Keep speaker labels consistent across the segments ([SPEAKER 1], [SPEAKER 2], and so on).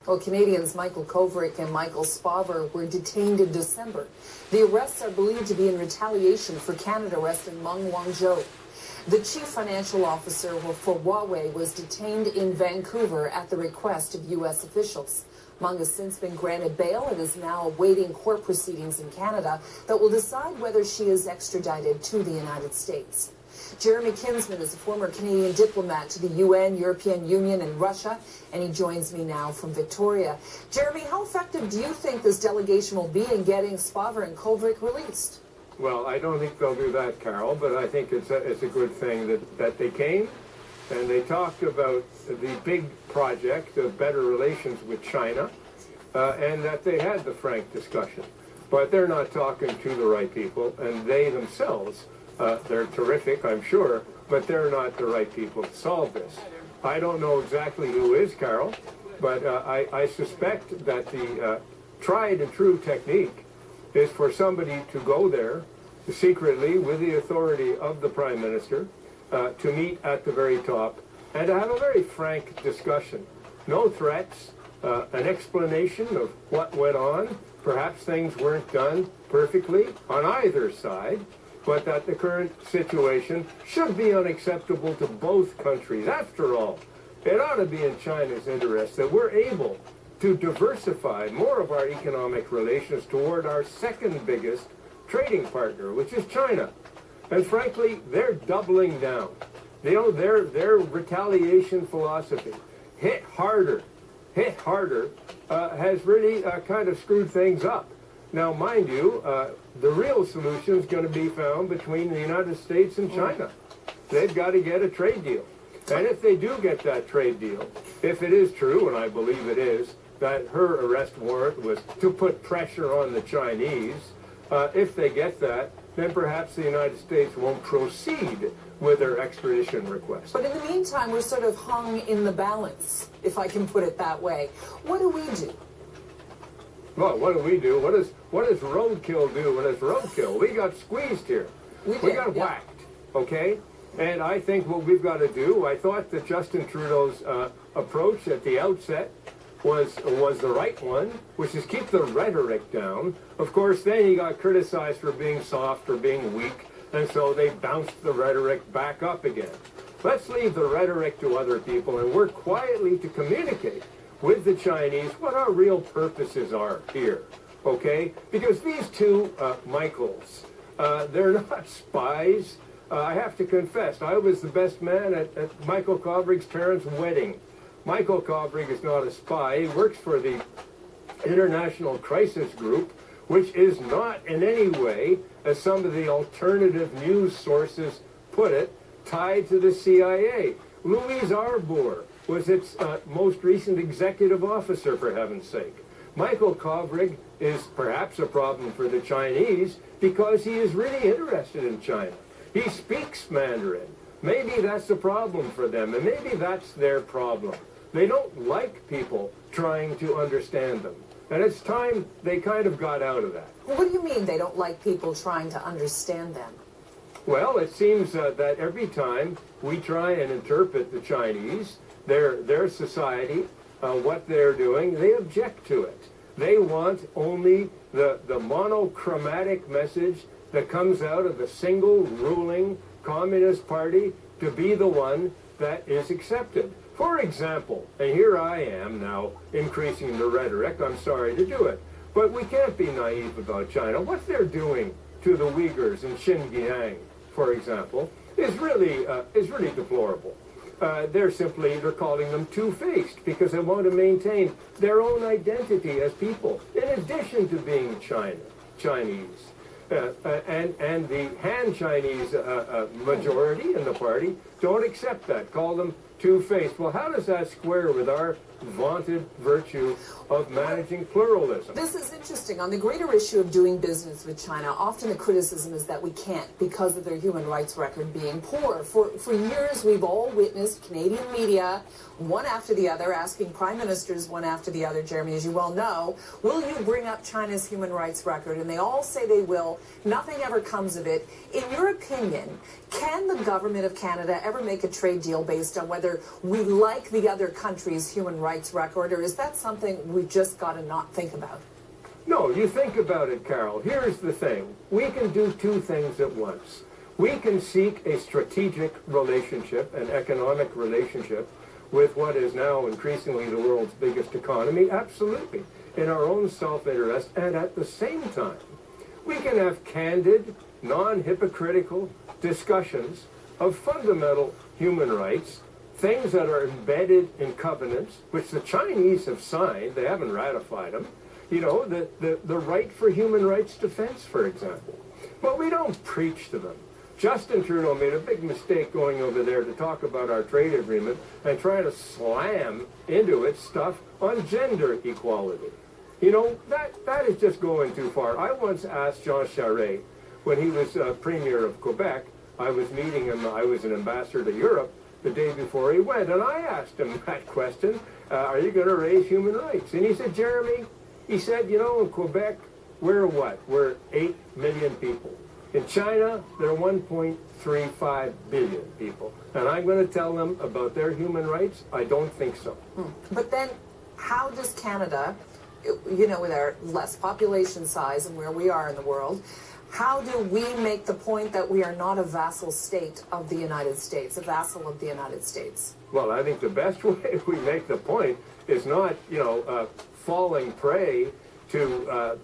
[SPEAKER 1] Well, Canadians Michael Kovrig and Michael Spavor were detained in December. The arrests are believed to be in retaliation for Canada arresting Meng Wanzhou. The chief financial officer for Huawei was detained in Vancouver at the request of U.S. officials. Meng has since been granted bail and is now awaiting court proceedings in Canada that will decide whether she is extradited to the United States. Jeremy Kinsman is a former Canadian diplomat to the UN, European Union, and Russia, and he joins me now from Victoria. Jeremy, how effective do you think this delegation will be in getting Spavor and Kovrig released?
[SPEAKER 2] Well, I don't think they'll do that, Carol, but I think it's a good thing that they came and they talked about the big project of better relations with China and that they had the frank discussion. But they're not talking to the right people, and they themselves, they're terrific, I'm sure, but they're not the right people to solve this. I don't know exactly who is, Carol, but I suspect that the tried and true technique is for somebody to go there secretly with the authority of the Prime Minister to meet at the very top and to have a very frank discussion. No threats, an explanation of what went on. Perhaps things weren't done perfectly on either side, but that the current situation should be unacceptable to both countries. After all, it ought to be in China's interest that we're able to diversify more of our economic relations toward our second biggest trading partner, which is China. And frankly, they're doubling down. You know, their retaliation philosophy, hit harder, has really kind of screwed things up. Now, mind you, the real solution is going to be found between the United States and China. They've got to get a trade deal. And if they do get that trade deal, if it is true, and I believe it is, that her arrest warrant was to put pressure on the Chinese, if they get that, then perhaps the United States won't proceed with their extradition request.
[SPEAKER 1] But in the meantime, we're sort of hung in the balance, if I can put it that way. What do we do?
[SPEAKER 2] Well, what do we do? What does roadkill do when it's roadkill? We got squeezed here. We got whacked, okay? And I think what we've got to do, I thought that Justin Trudeau's approach at the outset was the right one, which is keep the rhetoric down. Of course, then he got criticized for being soft or being weak, and so they bounced the rhetoric back up again. Let's leave the rhetoric to other people and work quietly to communicate with the Chinese what our real purposes are here, okay? Because these two Michaels, they're not spies. I have to confess, I was the best man at Michael Kovrig's parents' wedding. Michael Kovrig is not a spy. He works for the International Crisis Group, which is not in any way, as some of the alternative news sources put it, tied to the CIA. Louise Arbour was its most recent executive officer, for heaven's sake. Michael Kovrig is perhaps a problem for the Chinese because he is really interested in China. He speaks Mandarin. Maybe that's a problem for them, and maybe that's their problem. They don't like people trying to understand them. And it's time they kind of got out of that.
[SPEAKER 1] What do you mean they don't like people trying to understand them?
[SPEAKER 2] Well, it seems that every time we try and interpret the Chinese, their society, what they're doing, they object to it. They want only the monochromatic message that comes out of the single ruling Communist Party to be the one that is accepted. For example, and here I am now increasing the rhetoric, I'm sorry to do it, but we can't be naive about China. What they're doing to the Uyghurs in Xinjiang, for example, is really deplorable. They're calling them two-faced because they want to maintain their own identity as people, in addition to being Chinese. And the Han Chinese majority in the party don't accept that, call them two-faced. Well, how does that square with our vaunted virtue of managing pluralism?
[SPEAKER 1] This is interesting. On the greater issue of doing business with China, often the criticism is that we can't because of their human rights record being poor. For years, we've all witnessed Canadian media, one after the other, asking prime ministers one after the other, Jeremy, as you well know, will you bring up China's human rights record? And they all say they will. Nothing ever comes of it. In your opinion, can the government of Canada ever make a trade deal based on whether we like the other country's human rights rights record, or is that something we just got to not think about?
[SPEAKER 2] No, you think about it, Carol. Here's the thing. We can do two things at once. We can seek a strategic relationship, an economic relationship, with what is now increasingly the world's biggest economy, absolutely, in our own self-interest, and at the same time, we can have candid, non-hypocritical discussions of fundamental human rights, things that are embedded in covenants, which the Chinese have signed, they haven't ratified them, you know, the right for human rights defense, for example. But we don't preach to them. Justin Trudeau made a big mistake going over there to talk about our trade agreement and trying to slam into it stuff on gender equality. You know, that is just going too far. I once asked Jean Charest, when he was Premier of Quebec, I was meeting him, I was an ambassador to Europe the day before he went, and I asked him that question, are you going to raise human rights? And he said, Jeremy, he said, you know, in Quebec, we're what? We're 8 million people. In China, there are 1.35 billion people. And I'm going to tell them about their human rights? I don't think so.
[SPEAKER 1] But then, how does Canada, you know, with our less population size and where we are in the world, how do we make the point that we are not a vassal state of the United States, a vassal of the United States?
[SPEAKER 2] Well, I think the best way we make the point is not, you know, falling prey to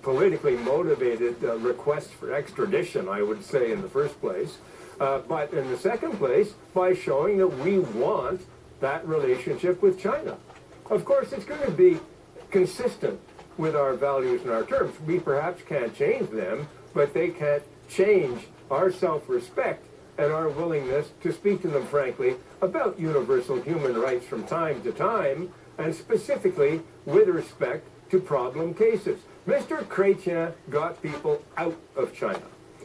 [SPEAKER 2] politically motivated requests for extradition, I would say, in the first place. But in the second place, by showing that we want that relationship with China. Of course, it's going to be consistent with our values and our terms. We perhaps can't change them, but they can't change our self-respect and our willingness to speak to them frankly about universal human rights from time to time, and specifically with respect to problem cases. Mr. Chrétien got people out of China.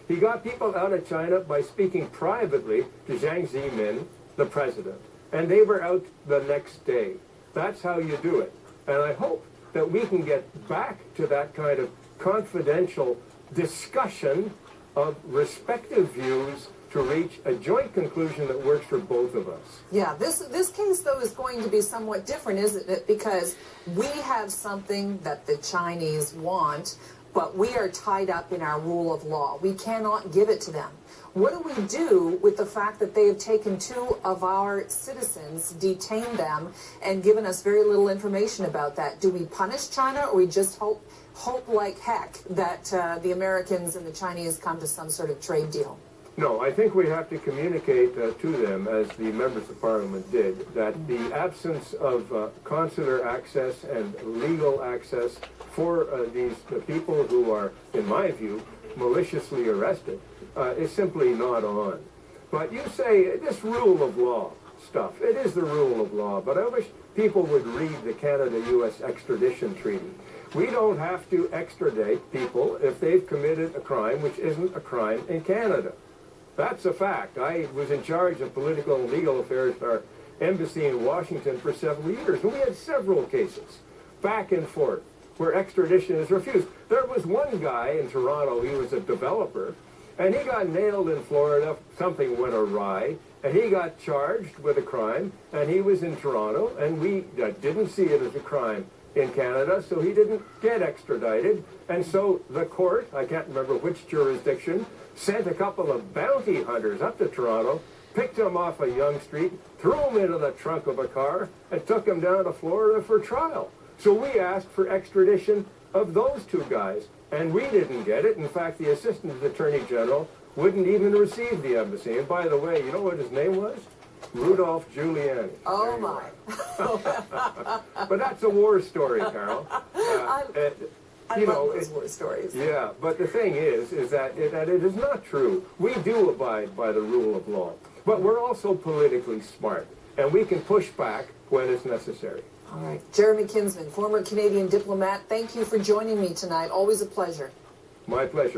[SPEAKER 2] He got people out of China by speaking privately to Jiang Zemin, the president, and they were out the next day. That's how you do it. And I hope that we can get back to that kind of confidential discussion of respective views to reach a joint conclusion that works for both of us.
[SPEAKER 1] Yeah, this case, though, is going to be somewhat different, isn't it? Because we have something that the Chinese want, but we are tied up in our rule of law. We cannot give it to them. What do we do with the fact that they have taken 2 of our citizens, detained them, and given us very little information about that? Do we punish China, or we just hope like heck that the Americans and the Chinese come to some sort of trade deal?
[SPEAKER 2] No, I think we have to communicate to them, as the members of Parliament did, that the absence of consular access and legal access for these people who are, in my view, maliciously arrested is simply not on. But you say this rule of law stuff, it is the rule of law, but I wish people would read the Canada-U.S. extradition treaty. We don't have to extradite people if they've committed a crime which isn't a crime in Canada. That's a fact. I was in charge of political and legal affairs at our embassy in Washington for several years, and we had several cases, back and forth, where extradition is refused. There was one guy in Toronto, he was a developer, and he got nailed in Florida, something went awry, and he got charged with a crime, and he was in Toronto, and we didn't see it as a crime in Canada, so he didn't get extradited, and so the court, I can't remember which jurisdiction, sent a couple of bounty hunters up to Toronto, picked him off a Yonge Street, threw him into the trunk of a car, and took him down to Florida for trial. So we asked for extradition of those 2 guys, and we didn't get it. In fact, the Assistant Attorney General wouldn't even receive the embassy. And by the way, you know what his name was? Rudolph Giuliani.
[SPEAKER 1] Oh, my.
[SPEAKER 2] But that's a war story, Carol.
[SPEAKER 1] I love those war stories.
[SPEAKER 2] Yeah, but the thing is that it is not true. We do abide by the rule of law, but we're also politically smart, and we can push back when it's necessary.
[SPEAKER 1] All right. Jeremy Kinsman, former Canadian diplomat, thank you for joining me tonight. Always a pleasure.
[SPEAKER 2] My pleasure.